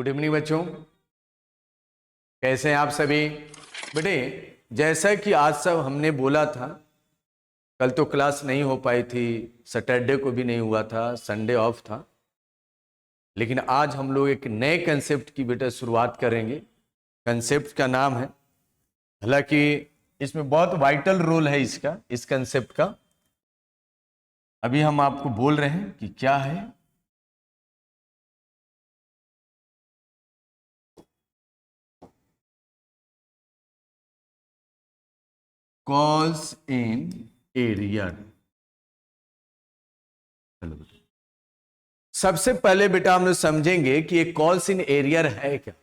Good evening बच्चों, कैसे हैं आप सभी। बेटे जैसा कि आज सब हमने बोला था, कल तो क्लास नहीं हो पाई थी, सैटरडे को भी नहीं हुआ था, संडे ऑफ था, लेकिन आज हम लोग एक नए कंसेप्ट की बेटा शुरुआत करेंगे। कंसेप्ट का नाम है, हालांकि इसमें बहुत वाइटल रोल है इसका, इस कंसेप्ट का अभी हम आपको बोल रहे हैं कि क्या है। Calls in arrear. चलो बेटा, सबसे पहले बेटा हम लोग समझेंगे कि ये कॉल्स इन एरियर है क्या।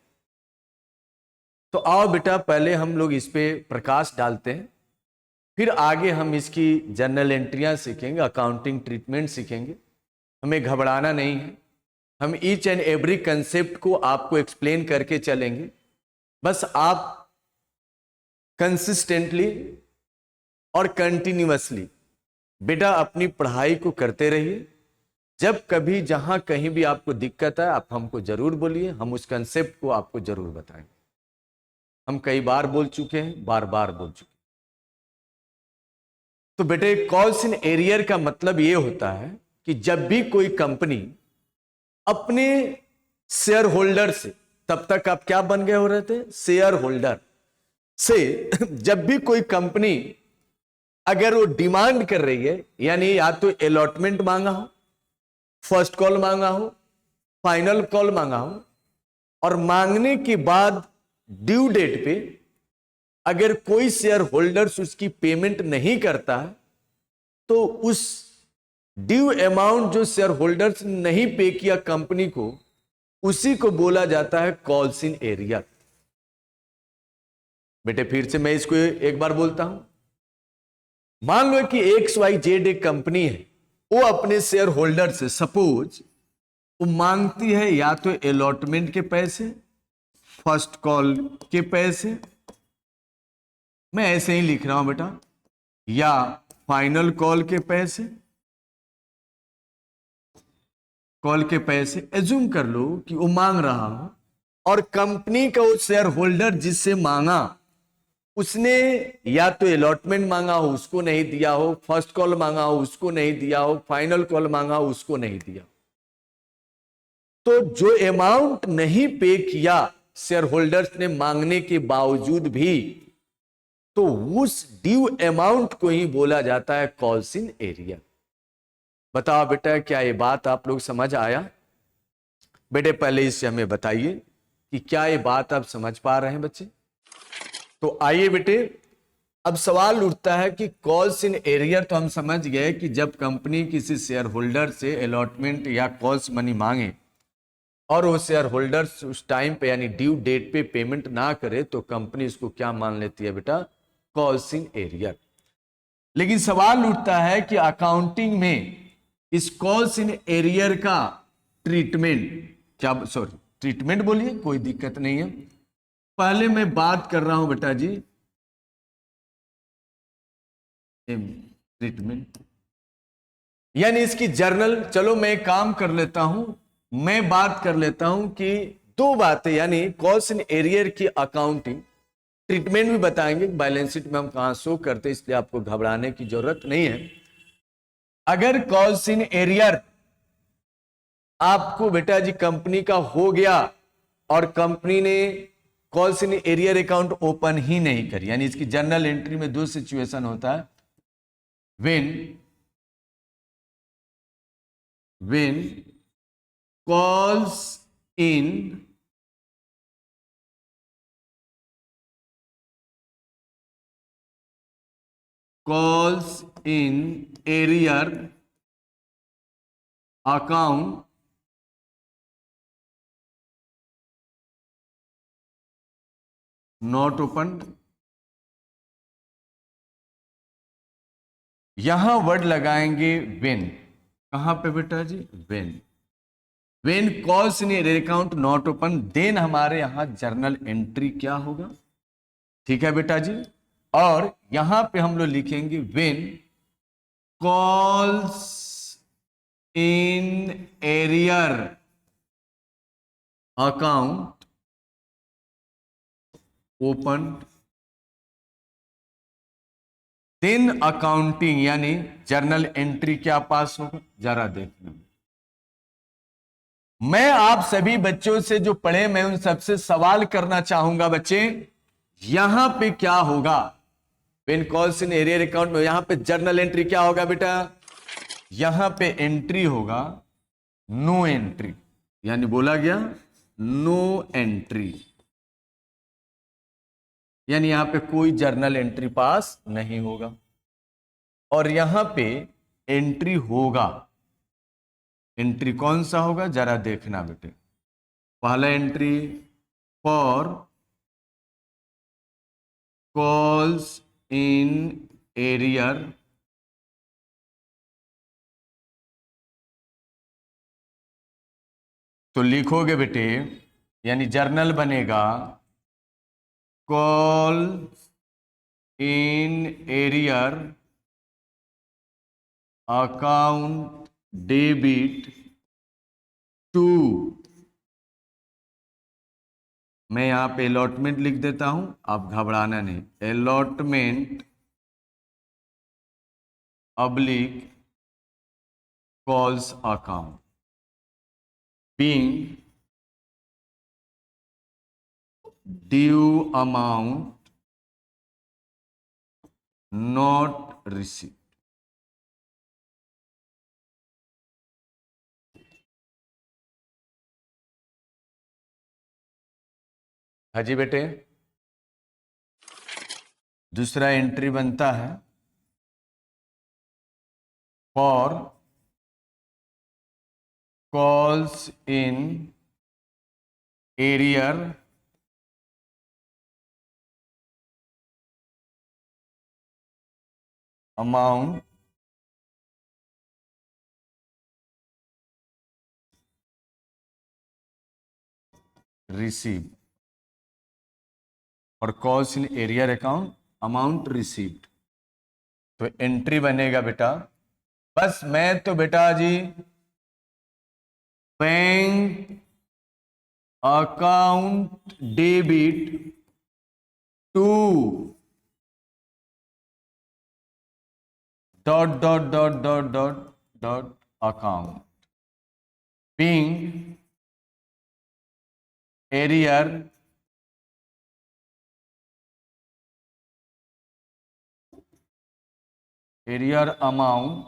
तो आओ बेटा पहले हम लोग इस पे प्रकाश डालते हैं, फिर आगे हम इसकी जर्नल एंट्रियां सीखेंगे, अकाउंटिंग ट्रीटमेंट सीखेंगे। हमें घबराना नहीं है, हम ईच एंड एवरी कंसेप्ट को आपको एक्सप्लेन करके चलेंगे। बस आप कंसिस्टेंटली और कंटिन्यूअसली बेटा अपनी पढ़ाई को करते रहिए। जब कभी जहां कहीं भी आपको दिक्कत है आप हमको जरूर बोलिए, हम उस कंसेप्ट को आपको जरूर बताएंगे। हम कई बार बोल चुके हैं, बार बार बोल चुके हैं। तो बेटे कॉल्स इन एरियर का मतलब यह होता है कि जब भी कोई कंपनी अपने शेयर होल्डर से, तब तक आप क्या बन गए हो रहे थे, शेयर होल्डर से जब भी कोई कंपनी अगर वो डिमांड कर रही है, यानी या तो अलॉटमेंट मांगा हो, फर्स्ट कॉल मांगा हो, फाइनल कॉल मांगा हो, और मांगने के बाद ड्यू डेट पे अगर कोई शेयर होल्डर्स उसकी पेमेंट नहीं करता है, तो उस ड्यू अमाउंट जो शेयर होल्डर्स नहीं पे किया कंपनी को, उसी को बोला जाता है कॉल्स इन एरियर। बेटे फिर से मैं इसको एक बार बोलता हूं। मान लो कि XYZ एक कंपनी है, वो अपने शेयर होल्डर से सपोज वो मांगती है या तो अलॉटमेंट के पैसे, फर्स्ट कॉल के पैसे, मैं ऐसे ही लिख रहा हूं बेटा, या फाइनल कॉल के पैसे, कॉल के पैसे एज्यूम कर लो कि वो मांग रहा हो, और कंपनी का वो शेयर होल्डर जिससे मांगा उसने या तो अलॉटमेंट मांगा हो उसको नहीं दिया हो, फर्स्ट कॉल मांगा हो उसको नहीं दिया हो, फाइनल कॉल मांगा हो उसको नहीं दिया। तो जो अमाउंट नहीं पे किया शेयर होल्डर्स ने मांगने के बावजूद भी, तो उस ड्यू अमाउंट को ही बोला जाता है कॉल्स इन एरिया। बताओ बेटा क्या ये बात आप लोग समझ आया। बेटे पहले इससे हमें बताइए कि क्या ये बात आप समझ पा रहे हैं बच्चे। तो आइए बेटे, अब सवाल उठता है कि कॉल्स इन एरियर तो हम समझ गए कि जब कंपनी किसी शेयर होल्डर से अलॉटमेंट या कॉल्स मनी मांगे और वो शेयर होल्डर्स उस टाइम पे यानी ड्यू डेट पे पेमेंट ना करे, तो कंपनी इसको क्या मान लेती है बेटा, कॉल्स इन एरियर। लेकिन सवाल उठता है कि अकाउंटिंग में इस कॉल्स इन एरियर का ट्रीटमेंट क्या, सॉरी ट्रीटमेंट बोलिए, कोई दिक्कत नहीं है। पहले मैं बात कर रहा हूं बेटा जी ट्रीटमेंट, यानी इसकी जर्नल। चलो मैं काम कर लेता हूं, मैं बात कर लेता हूं कि दो बातें, यानी कॉल्स इन एरियर की अकाउंटिंग, ट्रीटमेंट भी बताएंगे, बैलेंस शीट में हम कहां शो करते, इसलिए आपको घबराने की जरूरत नहीं है। अगर कॉल्स इन एरियर आपको बेटा जी कंपनी का हो गया और कंपनी ने calls in arrear account open ही नहीं करी, यानी इसकी जर्नल एंट्री में दो सिचुएशन होता है। when calls in arrear account not opened, यहां वर्ड लगाएंगे when। कहां पे बेटा जी, when calls in arrear account not open, then हमारे यहां जर्नल एंट्री क्या होगा, ठीक है बेटा जी। और यहां पे हम लोग लिखेंगे when calls in arrear account open, then accounting यानी जर्नल एंट्री क्या पास होगा, जरा देखना। मैं आप सभी बच्चों से जो पढ़े, मैं उन सबसे सवाल करना चाहूंगा बच्चे, यहां पे क्या होगा when calls in arrear account में, यहां पे जर्नल एंट्री क्या होगा बेटा, यहां पे एंट्री होगा नो एंट्री, यानी बोला गया नो एंट्री, यानी यहां पे कोई जर्नल एंट्री पास नहीं होगा। और यहां पे एंट्री होगा, एंट्री कौन सा होगा जरा देखना बेटे। पहला entry for calls in arrear तो लिखोगे बेटे, यानी जर्नल बनेगा call in arrear account debit to, मैं यहां पे अलॉटमेंट लिख देता हूं, आप घबराना नहीं, अलॉटमेंट अब्लिक calls account being due amount not receive. हाजी बेटे, दूसरा एंट्री बनता है for calls in arrear amount receive, और calls in arrear account amount received, तो एंट्री बनेगा बेटा, बस मैं तो बेटा जी bank account debit to dot dot dot dot dot dot account being arrear arrear amount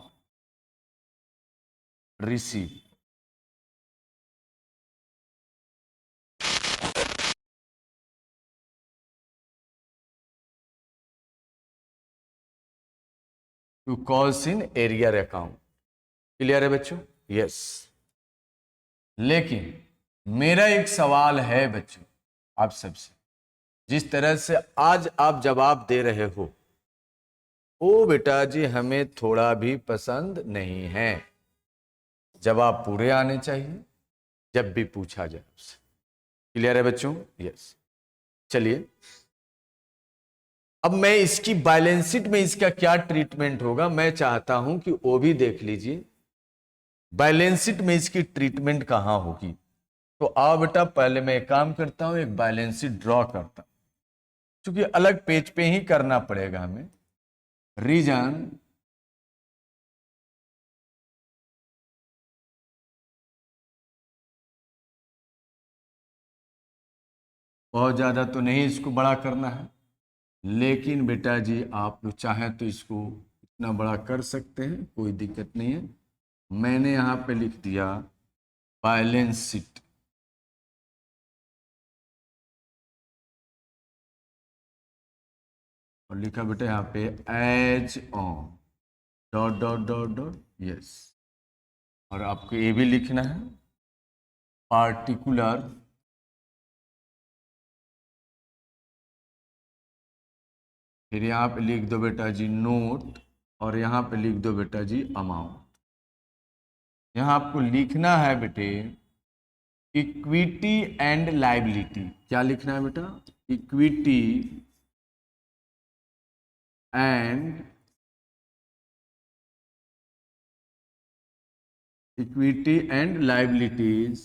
receive. To calls in arrear account, clear है बच्चों? यस। लेकिन मेरा एक सवाल है बच्चों आप सबसे, जिस तरह से आज आप जवाब दे रहे हो वो बेटा जी हमें थोड़ा भी पसंद नहीं है। जवाब पूरे आने चाहिए जब भी पूछा जाए उससे, क्लियर है बच्चों? यस। चलिए अब मैं इसकी बैलेंस शीट में इसका क्या ट्रीटमेंट होगा मैं चाहता हूं कि वो भी देख लीजिए, बैलेंस शीट में इसकी ट्रीटमेंट कहां होगी। तो आओ बेटा पहले मैं एक काम करता हूं, एक बैलेंस शीट ड्रॉ करता हूं, क्योंकि अलग पेज पे ही करना पड़ेगा हमें। रीजन बहुत ज्यादा तो नहीं इसको बड़ा करना है, लेकिन बेटा जी आप लोग चाहें तो इसको इतना बड़ा कर सकते हैं, कोई दिक्कत नहीं है। मैंने यहां पे लिख दिया बैलेंस शीट, और लिखा बेटा यहाँ पे as on dot dot dot dot yes, और आपको ये भी लिखना है पार्टिकुलर फिर यहाँ पे लिख दो बेटा जी नोट, और यहाँ पे लिख दो बेटा जी अमाउंट। यहाँ आपको लिखना है बेटे इक्विटी एंड लाइबिलिटी, क्या लिखना है बेटा? Equity and equity and liabilities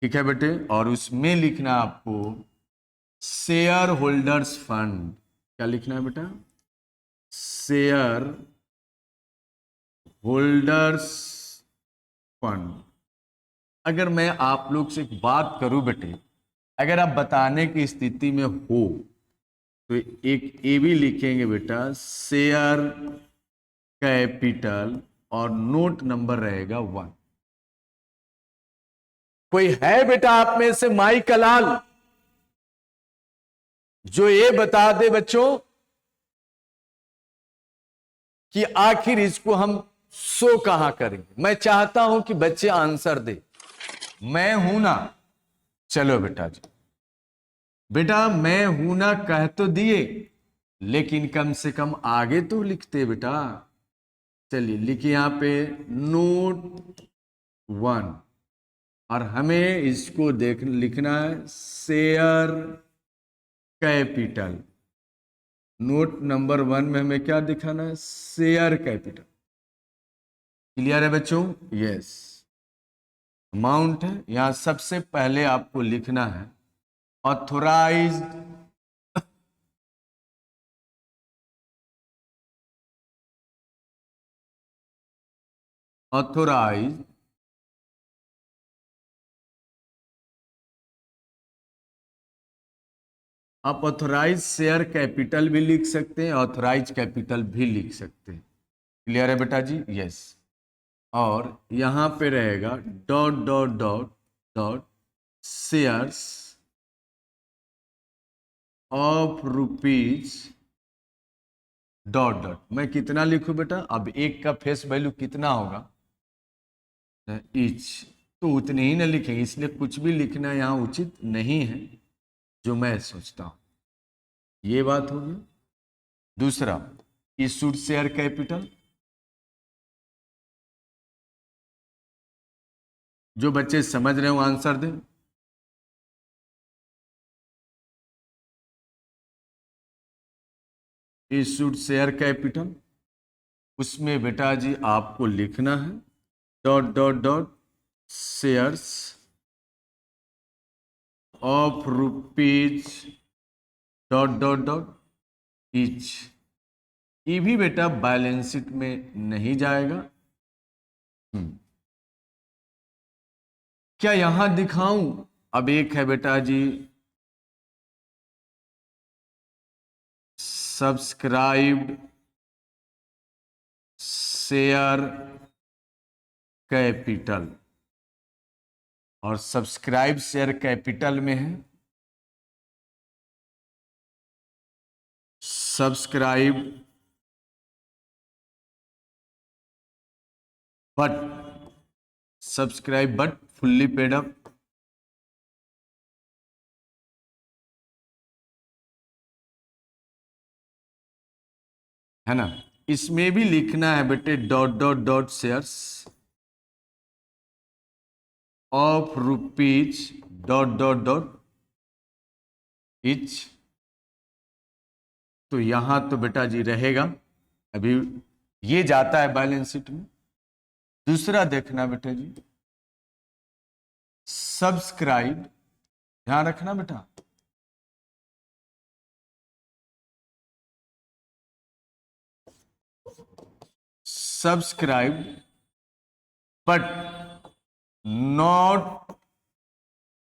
ठीक है बेटे, और उसमें लिखना आपको शेयर होल्डर्स फंड। क्या लिखना है बेटा? Share holders fund. अगर मैं आप लोग से एक बात करूं बेटे, अगर आप बताने की स्थिति में हो तो एक ए भी लिखेंगे बेटा, शेयर कैपिटल, और नोट नंबर रहेगा 1। कोई है बेटा आप में से माई कलाल जो ये बता दे बच्चों कि आखिर इसको हम शो कहां करेंगे? मैं चाहता हूं कि बच्चे आंसर दे। मैं हूं ना, चलो बेटा जी, बेटा मैं हूं ना कह तो दिए, लेकिन कम से कम आगे तो लिखते बेटा। चलिए लिखिए यहां पे नोट 1, और हमें इसको देख लिखना है शेयर कैपिटल। नोट नंबर 1 में हमें क्या दिखाना है? Share capital. क्लियर है बच्चों? यस। अमाउंट है, यहां सबसे पहले आपको लिखना है ऑथोराइज्ड ऑथोराइज्ड आप ऑथोराइज शेयर कैपिटल भी लिख सकते हैं, ऑथोराइज कैपिटल भी लिख सकते हैं। क्लियर है बेटा जी? यस। और यहां पे रहेगा dot dot dot dot shares of rupees dot dot. मैं कितना लिखूं बेटा? अब एक का फेस वैल्यू कितना होगा? ईच। तो उतने ही ना लिखेंगे, इसलिए कुछ भी लिखना यहाँ उचित नहीं है, जो मैं सोचता हूं। ये बात होगी। दूसरा, इशूड शेयर कैपिटल। जो बच्चे समझ रहे हो आंसर दें। इशूड शेयर कैपिटल, उसमें बेटा जी आपको लिखना है dot dot dot shares of rupees dot dot dot each. ये भी बेटा बैलेंस शीट में नहीं जाएगा। क्या यहां दिखाऊं? अब एक है बेटा जी सब्सक्राइब्ड शेयर कैपिटल, और सब्सक्राइब शेयर कैपिटल में है subscribe but subscribe but fully paid up. है ना? इसमें भी लिखना है बेटे dot dot dot shares of rupees dot dot dot etch. तो यहां तो बेटा जी रहेगा, अभी ये जाता है बैलेंस शीट में। दूसरा देखना बेटा जी सब्सक्राइब, ध्यान रखना बेटा, subscribe but not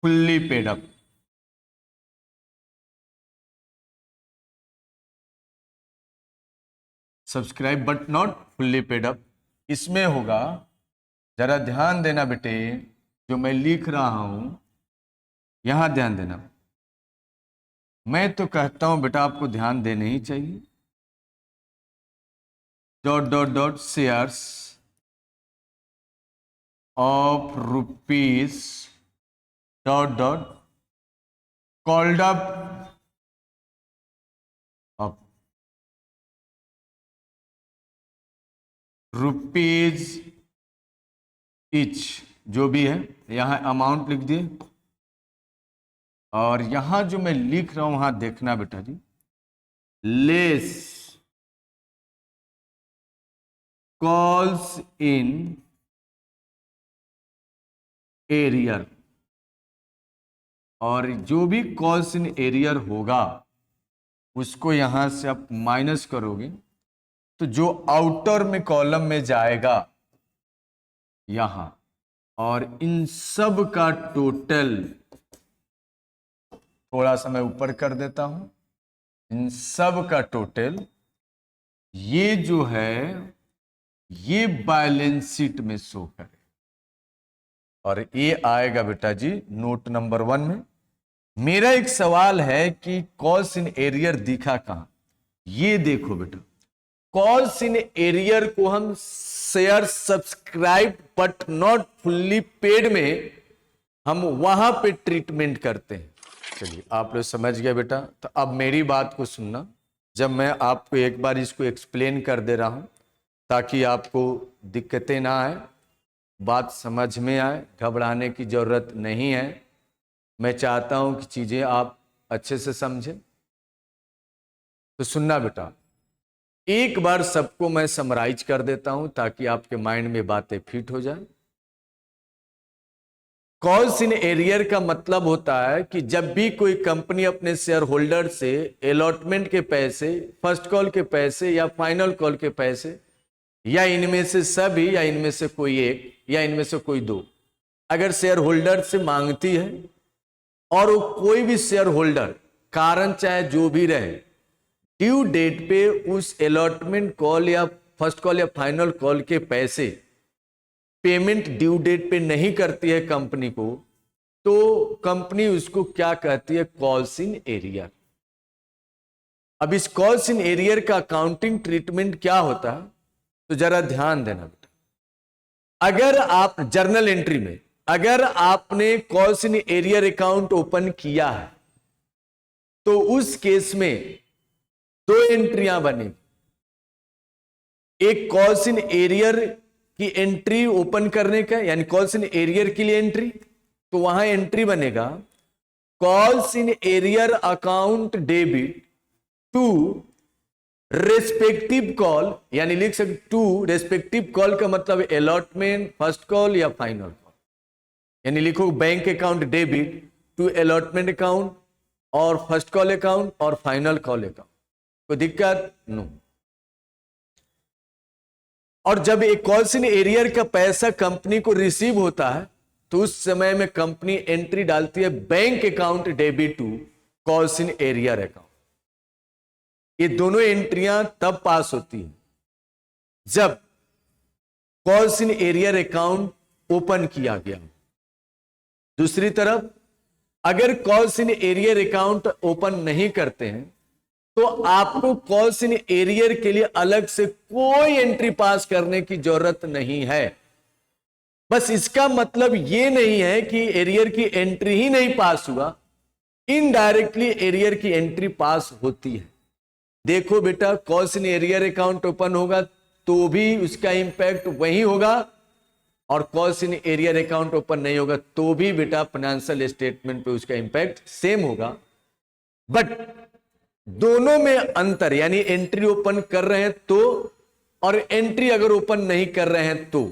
fully paid up. Subscribe but not fully paid up, इसमें होगा, जरा ध्यान देना बेटे, जो मैं लिख रहा हूं यहां ध्यान देना। मैं तो कहता हूं बेटा आपको ध्यान देने ही चाहिए। Dot dot dot shares of rupees dot dot called up of rupees each, जो भी है यहां अमाउंट लिख दिए, और यहां जो मैं लिख रहा हूं वहां देखना बेटा जी लेस कॉल्स इन एरियर। और जो भी कॉस्ट इन एरियर होगा उसको यहां से आप माइनस करोगे तो जो आउटर में कॉलम में जाएगा यहां, और इन सब का टोटल, थोड़ा सा मैं ऊपर कर देता हूं, इन सब का टोटल ये जो है ये बैलेंस शीट में शो करे, और ये आएगा बेटा जी नोट नंबर 1 में। मेरा एक सवाल है कि कॉस्ट इन एरियर दिखा कहां? ये देखो बेटा, कॉस्ट इन एरियर को हम share subscribe but not fully paid में हम वहां पे ट्रीटमेंट करते हैं। चलिए आप लोग समझ गए बेटा। तो अब मेरी बात को सुनना, जब मैं आपको एक बार इसको एक्सप्लेन कर दे रहा हूं ताकि आपको दिक्कतें ना आए, बात समझ में आए, घबराने की जरूरत नहीं है। मैं चाहता हूं कि चीजें आप अच्छे से समझें। तो सुनना बेटा, एक बार सबको मैं समराइज कर देता हूं ताकि आपके माइंड में बातें फिट हो जाए। कॉस्ट इन एरियर का मतलब होता है कि जब भी कोई कंपनी अपने शेयर होल्डर से अलॉटमेंट के पैसे, फर्स्ट कॉल के पैसे या फाइनल कॉल के पैसे, या इनमें से सभी, या इनमें से कोई एक, या इनमें से कोई दो, अगर शेयर होल्डर से मांगती है और वो कोई भी शेयर होल्डर कारण चाहे जो भी रहे, ड्यू डेट पे उस अलॉटमेंट कॉल या फर्स्ट कॉल या फाइनल कॉल के पैसे पेमेंट ड्यू डेट पे नहीं करती है कंपनी को, तो कंपनी उसको क्या कहती है? Cost in arrear. अब इस कॉस्ट इन एरियर का अकाउंटिंग ट्रीटमेंट क्या होता है तो जरा ध्यान देना बेटा। अगर आप जर्नल एंट्री में, अगर आपने cost in arrear account open किया है तो उस केस में दो एंट्रियां बनेगी। एक कॉस्ट इन एरियर की एंट्री ओपन करने का, यानी कॉस्ट इन एरियर के लिए एंट्री, तो वहां एंट्री बनेगा cost in arrear account debit to respective call, यानी लिख सकते टू रेस्पेक्टिव कॉल का मतलब अलॉटमेंट, फर्स्ट कॉल या फाइनल कॉल, यानी लिखो bank account debit to allotment account और फर्स्ट कॉल अकाउंट और फाइनल कॉल अकाउंट। कोई दिक्कत? नो। और जब एक कॉस्ट इन एरियर का पैसा कंपनी को रिसीव होता है तो उस समय में कंपनी एंट्री डालती है bank account debit to cost in arrear account. ये दोनों एंट्रियां तब पास होती हैं जब cost in arrear account open किया गया। दूसरी तरफ अगर cost in arrear account open नहीं करते हैं तो आपको कॉस्ट इन एरियर के लिए अलग से कोई एंट्री पास करने की जरूरत नहीं है। बस इसका मतलब यह नहीं है कि एरियर की एंट्री ही नहीं पास हुआ, इनडायरेक्टली एरियर की एंट्री पास होती है। देखो बेटा, cost in arrear account open होगा तो भी उसका इंपैक्ट वही होगा, और cost in arrear account open नहीं होगा तो भी बेटा फाइनेंशियल स्टेटमेंट पे उसका इंपैक्ट सेम होगा। बट दोनों में अंतर, यानी एंट्री ओपन कर रहे हैं तो, और एंट्री अगर ओपन नहीं कर रहे हैं तो,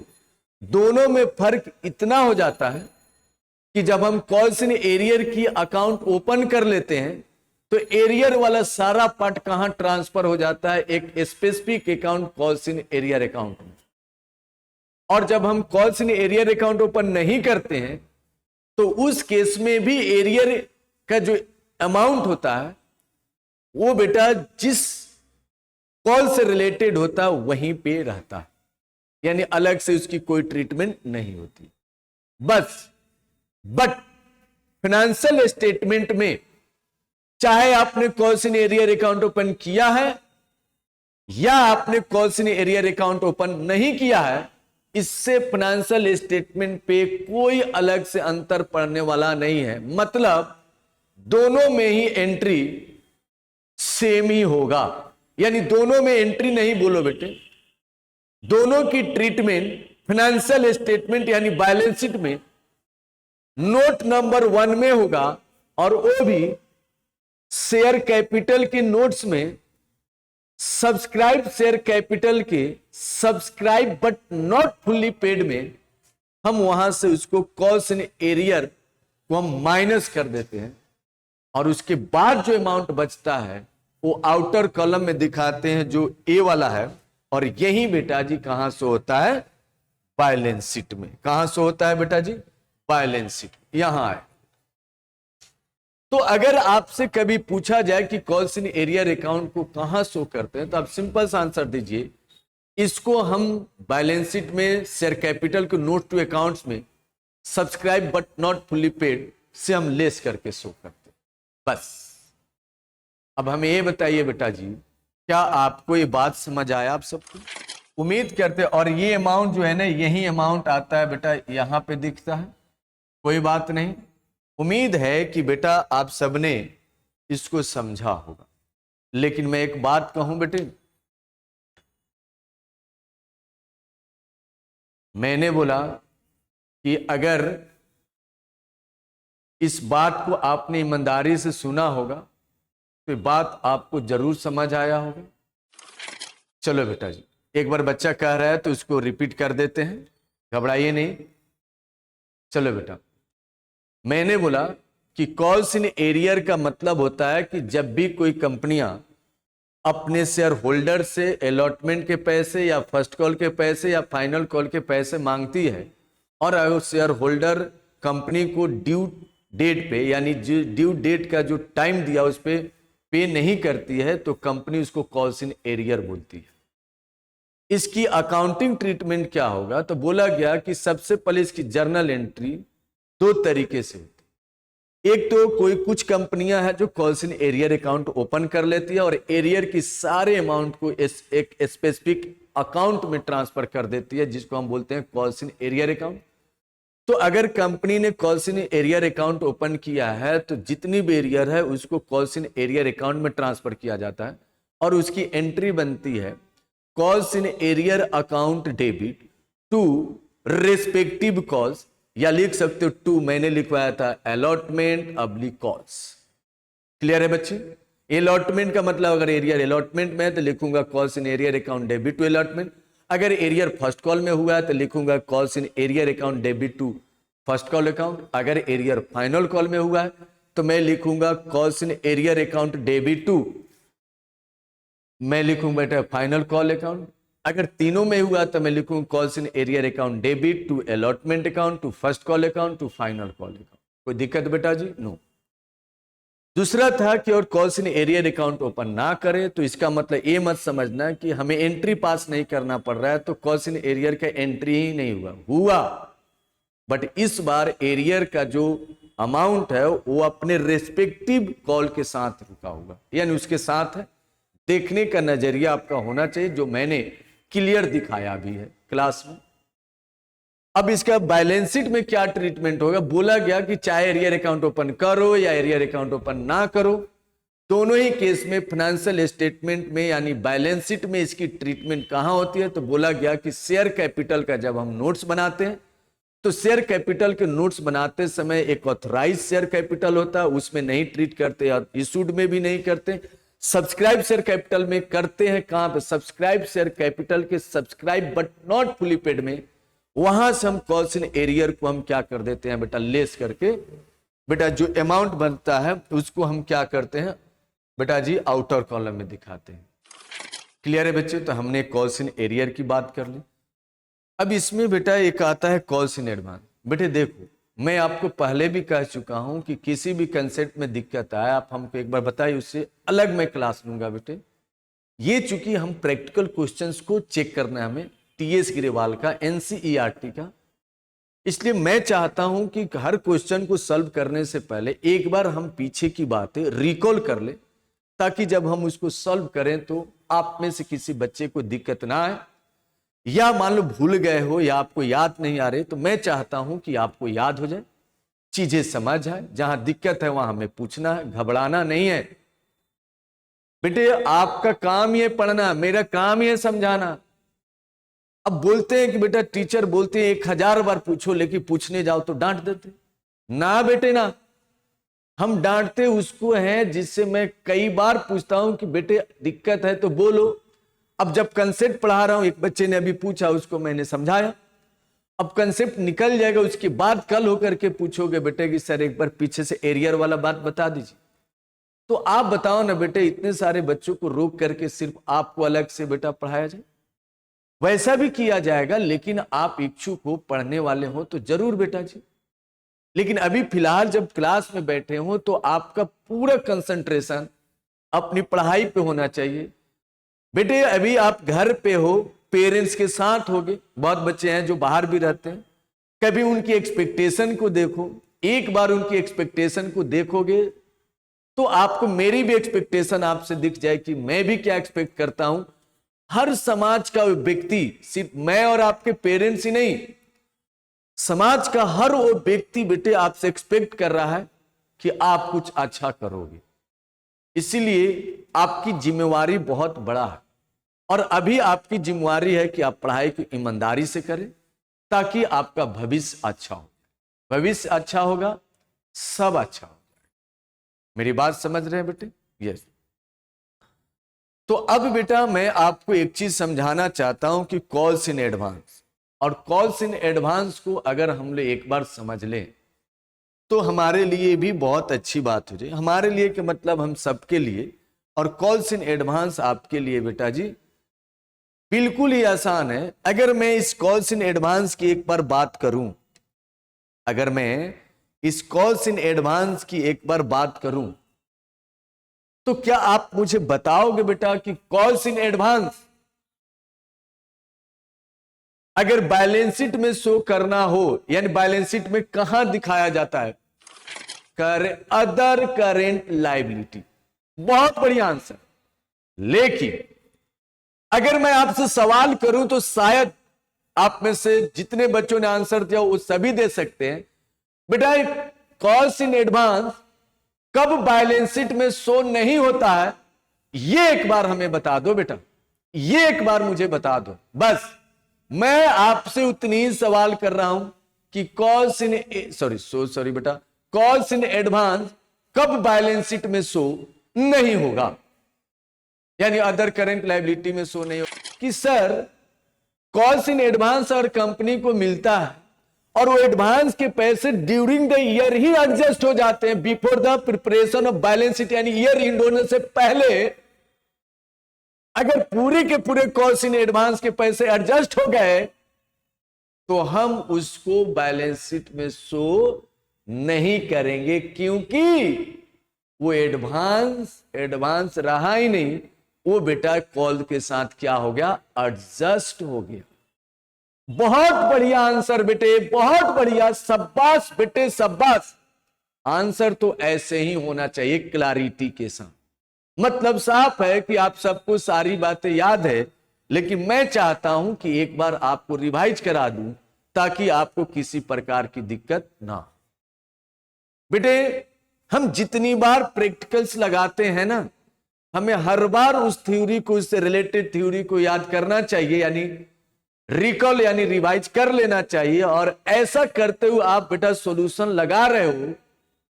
दोनों में फर्क इतना हो जाता है कि जब हम कॉस्ट इन एरियर की अकाउंट ओपन कर लेते हैं तो एरियर वाला सारा पार्ट कहां ट्रांसफर हो जाता है? एक specific account cost in arrear account में। और जब हम cost in arrear account open नहीं करते हैं तो उस केस में भी एरियर का जो अमाउंट होता है वो बेटा जिस कॉल से रिलेटेड होता है वहीं पे रहता है, यानी अलग से उसकी कोई ट्रीटमेंट नहीं होती। बस बट फाइनेंशियल स्टेटमेंट में चाहे आपने cost in arrear account open किया है या आपने cost in arrear account open नहीं किया है, इससे फाइनेंशियल स्टेटमेंट पे कोई अलग से अंतर पड़ने वाला नहीं है। मतलब दोनों में ही एंट्री सेम ही होगा, यानी दोनों में एंट्री नहीं बोलो बेटे, दोनों की ट्रीटमेंट फाइनेंशियल स्टेटमेंट यानी बैलेंस शीट में नोट नंबर 1 में होगा, और वो भी शेयर कैपिटल के नोट्स में सब्सक्राइब शेयर कैपिटल के subscribe but not fully paid में हम वहां से उसको कॉस्ट इन एरियर को हम माइनस कर देते हैं और उसके बाद जो अमाउंट बचता है वो आउटर कॉलम में दिखाते हैं जो ए वाला है, और यही बेटा जी कहां से होता है, बैलेंस शीट में। कहां से होता है बेटा जी, बैलेंस शीट, यहां है। तो अगर आपसे कभी पूछा जाए कि कॉल्स इन एरियर अकाउंट को कहां शो करते हैं, तो आप सिंपल सा आंसर दीजिए, इसको हम बैलेंस शीट में शेयर कैपिटल के नोट टू अकाउंट्स में subscribe but not fully paid से हम लेस करके शो करते हैं, बस। अब हमें ये बताइए बेटा जी, क्या आपको ये बात समझ आया आप सबको? उम्मीद करते, और ये अमाउंट जो है ना, यही अमाउंट आता है बेटा, यहां पे दिखता है, कोई बात नहीं। उम्मीद है कि बेटा आप सबने इसको समझा होगा। लेकिन मैं एक बात कहूं बेटे, मैंने बोला कि अगर इस बात को आपने ईमानदारी से सुना होगा तो बात आपको जरूर समझ आया होगा। चलो बेटा जी, एक बार बच्चा कह रहा है तो इसको रिपीट कर देते हैं, घबराइए नहीं। चलो बेटा, मैंने बोला कि कॉल्स इन एरियर का मतलब होता है कि जब भी कोई कंपनियां अपने शेयर होल्डर से अलॉटमेंट के पैसे या फर्स्ट कॉल के पैसे या फाइनल कॉल के पैसे मांगती है, और अगर शेयर होल्डर कंपनी को ड्यू डेट पे, यानी ड्यू डेट का जो टाइम दिया उस पे पे नहीं करती है, तो कंपनी उसको कॉल्स इन एरियर बोलती है। इसकी अकाउंटिंग ट्रीटमेंट क्या होगा, तो बोला गया कि सबसे पहले इसकी जर्नल एंट्री दो तरीके से होती है। एक तो कोई कुछ कंपनियां हैं जो calls in arrear account open कर लेती है और एरियर की सारे अमाउंट को एक स्पेसिफिक अकाउंट में ट्रांसफर कर देती है, जिसको हम बोलते हैं कॉल्स इन एरियर अकाउंट। तो अगर कंपनी ने calls in arrear account open किया है तो जितनी भी एरियर है उसको कॉल्स इन एरियर अकाउंट में ट्रांसफर किया जाता है, और उसकी एंट्री बनती है calls in arrear account debit to respective calls, या लिख सकते हो टू, मैंने लिखवाया था अलॉटमेंट अब्लिक कॉल्स। क्लियर है बच्चे? अलॉटमेंट का मतलब अगर एरियर अलॉटमेंट में है तो लिखूंगा calls in arrear account debit to allotment. अगर एरियर फर्स्ट कॉल में हुआ है तो लिखूंगा calls in arrear account debit to first call account. अगर एरियर फाइनल कॉल में हुआ है तो मैं लिखूंगा calls in arrear account debit to, मैं लिखूंगा बेटा फाइनल कॉल अकाउंट। अगर तीनों में हुआ तो मैं लिखूंगा calls in arrear account debit to allotment account to first call account to final call account. कोई दिक्कत बेटा जी? नो। दूसरा था कि और calls in arrear account open ना करे तो इसका मतलब ये मत समझना कि हमें एंट्री पास नहीं करना पड़ रहा है, तो कॉल्स इन एरियर का एंट्री ही नहीं हुआ, बट इस बार एरियर का जो अमाउंट है वो अपने रेस्पेक्टिव कॉल के साथ रुका होगा, यानी उसके साथ है। देखने का नजरिया आपका होना चाहिए, जो मैंने क्लियर दिखाया भी है क्लास में। अब इसका बैलेंस शीट में क्या ट्रीटमेंट होगा, बोला गया कि चाहे एरियर अकाउंट ओपन करो या एरियर अकाउंट ओपन ना करो, दोनों ही केस में फाइनेंशियल स्टेटमेंट में यानी बैलेंस शीट में इसकी ट्रीटमेंट कहां होती है, तो बोला गया कि शेयर कैपिटल का जब हम नोट्स बनाते हैं तो शेयर कैपिटल के नोट्स बनाते समय एक ऑथराइज शेयर कैपिटल होता है, उसमें नहीं ट्रीट करते और इशूड में भी नहीं करते। सब्सक्राइब शेयर कैपिटल में करते हैं, कहां पे, सब्सक्राइब शेयर कैपिटल के subscribe but not fully paid में, वहां से हम कॉल्स इन एरियर को हम क्या कर देते हैं बेटा, लेस करके बेटा जो अमाउंट बनता है उसको हम क्या करते हैं बेटा जी, आउटर कॉलम में दिखाते हैं। क्लियर है बच्चे? तो हमने कॉल्स इन एरियर की बात कर ली। अब इसमें बेटा एक आता है कॉल्स इन एडवांस। बेटे देखो, मैं आपको पहले भी कह चुका हूं कि किसी भी कंसेप्ट में दिक्कत आए आप हमको एक बार बताइए, उससे अलग मैं क्लास लूंगा बेटे। ये चूंकि हम प्रैक्टिकल क्वेश्चंस को चेक करना है हमें, टीएस ग्रेवाल का, एनसीईआरटी का, इसलिए मैं चाहता हूं कि हर क्वेश्चन को सॉल्व करने से पहले एक बार हम पीछे की बातें रिकॉल कर ले, ताकि जब हम उसको सॉल्व करें तो आप में से किसी बच्चे को दिक्कत ना आए, या मान लो भूल गए हो या आपको याद नहीं आ रहे, तो मैं चाहता हूं कि आपको याद हो जाए, चीजें समझ आए। जहां दिक्कत है वहां हमें पूछना है, घबराना नहीं है बेटे। आपका काम ये पढ़ना, मेरा काम ये समझाना। अब बोलते हैं कि बेटा टीचर बोलते हैं 1000 बार पूछो, लेकिन पूछने जाओ तो डांट देते। ना बेटे ना, हम डांटते उसको हैं जिससे मैं कई बार पूछता हूं कि बेटे दिक्कत है तो बोलो। अब जब कंसेप्ट पढ़ा रहा हूं, एक बच्चे ने अभी पूछा, उसको मैंने समझाया, अब कंसेप्ट निकल जाएगा, उसके बाद कल होकर के पूछोगे बेटे कि सर एक बार पीछे से एरियर वाला बात बता दीजिए, तो आप बताओ ना बेटे, इतने सारे बच्चों को रोक करके सिर्फ आपको अलग से बेटा पढ़ाया जाए? वैसा भी किया जाएगा, लेकिन आप इच्छुक हो, पढ़ने वाले हो तो जरूर बेटा जी। लेकिन अभी फिलहाल जब क्लास में बैठे हो तो आपका पूरा कंसंट्रेशन अपनी पढ़ाई पे होना चाहिए। बेटे अभी आप घर पे हो, पेरेंट्स के साथ होगे, बहुत बच्चे हैं जो बाहर भी रहते हैं, कभी उनकी एक्सपेक्टेशन को देखो, एक बार उनकी एक्सपेक्टेशन को देखोगे तो आपको मेरी भी एक्सपेक्टेशन आपसे दिख जाए कि मैं भी क्या एक्सपेक्ट करता हूं। हर समाज का व्यक्ति, सिर्फ मैं और आपके पेरेंट्स ही नहीं, समाज का हर वो व्यक्ति बेटे आपसे एक्सपेक्ट कर रहा है कि आप कुछ अच्छा करोगे। इसीलिए आपकी जिम्मेवारी बहुत बड़ा है, और अभी आपकी जिम्मेवारी है कि आप पढ़ाई को ईमानदारी से करें ताकि आपका भविष्य अच्छा हो। भविष्य अच्छा होगा, सब अच्छा हो जाएगा। मेरी बात समझ रहे हैं बेटे? यस। तो अब बेटा मैं आपको एक चीज समझाना चाहता हूं कि कॉल्स इन एडवांस, और कॉल्स इन एडवांस को अगर हम लोग एक बार समझ लें तो हमारे लिए भी बहुत अच्छी बात हो जाए। हमारे लिए के मतलब हम सबके लिए, और कॉल्स इन एडवांस आपके लिए बेटा जी बिल्कुल ही आसान है। अगर मैं इस कॉल्स इन एडवांस की एक बार बात करूं, अगर मैं इस कॉल्स इन एडवांस की एक बार बात करूं, तो क्या आप मुझे बताओगे बेटा कि कॉल्स इन एडवांस अगर बैलेंस शीट में शो करना हो, यानी बैलेंस शीट में कहां दिखाया जाता है? Other current liability. बहुत बढ़िया आंसर। लेकिन अगर मैं आपसे सवाल करूं तो शायद आप में से जितने बच्चों ने आंसर दिया वो सभी दे सकते हैं। बेटा कॉल्स इन एडवांस कब बैलेंस शीट में शो नहीं होता है, ये एक बार हमें बता दो बेटा, ये एक बार मुझे बता दो। बस मैं आपसे उतनी ही सवाल कर रहा हूं कि कॉल्स इन सॉरी बेटा, कॉल्स इन एडवांस कब बैलेंस शीट में शो नहीं होगा, यानी अदर करेंट लायबिलिटी में शो नहीं होगा। कि सर कॉल्स इन एडवांस और कंपनी को मिलता है और वो एडवांस के पैसे during the year he adjust हो जाते हैं, before the preparation of balance sheet, यानी ईयर एंड होने से पहले अगर पूरे के पूरे कॉल्स इन एडवांस के पैसे एडजस्ट हो गए तो हम उसको बैलेंस शीट में शो नहीं करेंगे, क्योंकि वो एडवांस रहा ही नहीं, वो बेटा कॉल के साथ क्या हो गया? एडजस्ट हो गया। बहुत बढ़िया आंसर बेटे, बहुत बढ़िया, शाबाश बेटे शाबाश। आंसर तो ऐसे ही होना चाहिए, क्लैरिटी के साथ। मतलब साफ है कि आप सबको सारी बातें याद है, लेकिन मैं चाहता हूं कि एक बार आपको रिवाइज करा दूं ताकि आपको किसी प्रकार की दिक्कत ना हो। बेटे हम जितनी बार प्रैक्टिकल्स लगाते हैं ना, हमें हर बार उस थ्योरी को, उससे रिलेटेड थ्योरी को याद करना चाहिए, यानी रिकॉल यानी रिवाइज कर लेना चाहिए। और ऐसा करते हुए आप बेटा सॉल्यूशन लगा रहे हो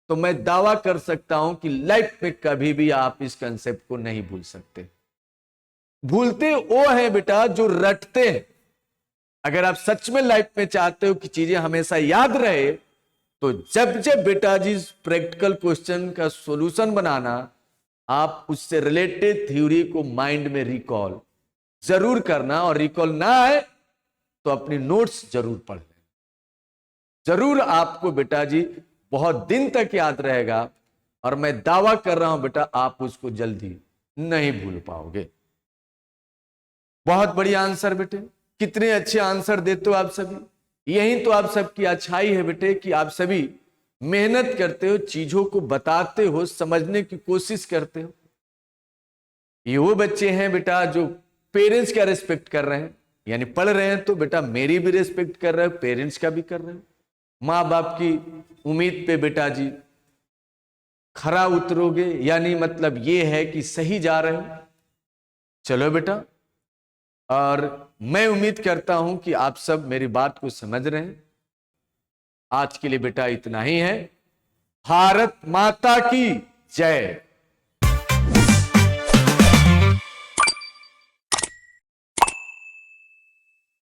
तो मैं दावा कर सकता हूं कि लाइफ में कभी भी आप इस कंसेप्ट को नहीं भूल सकते। भूलते वो है बेटा जो रटते हैं। अगर आप सच में लाइफ में चाहते हो कि चीजें हमेशा याद रहे तो जब जब बेटा जी प्रैक्टिकल क्वेश्चन का सॉल्यूशन बनाना, आप उससे रिलेटेड थ्योरी को माइंड में रिकॉल जरूर करना, और रिकॉल ना आए तो अपनी नोट्स जरूर पढ़ लें। जरूर आपको बेटा जी बहुत दिन तक याद रहेगा, और मैं दावा कर रहा हूं बेटा आप उसको जल्दी नहीं भूल पाओगे। बहुत बढ़िया आंसर बेटे, कितने अच्छे आंसर देते हो आप सभी। यही तो आप सबकी अच्छाई है बेटे कि आप सभी मेहनत करते हो, चीजों को बताते हो, समझने की कोशिश करते हो। ये वो बच्चे हैं बेटा जो पेरेंट्स का रिस्पेक्ट कर रहे हैं, यानी पढ़ रहे हैं तो बेटा मेरी भी रिस्पेक्ट कर रहे हो, पेरेंट्स का भी कर रहे हो। मां बाप की उम्मीद पे बेटा जी खरा उतरोगे, यानी मतलब ये है कि सही जा रहे हो। चलो बेटा, और मैं उम्मीद करता हूं कि आप सब मेरी बात को समझ रहे हैं। आज के लिए बेटा इतना ही है। भारत माता की जय।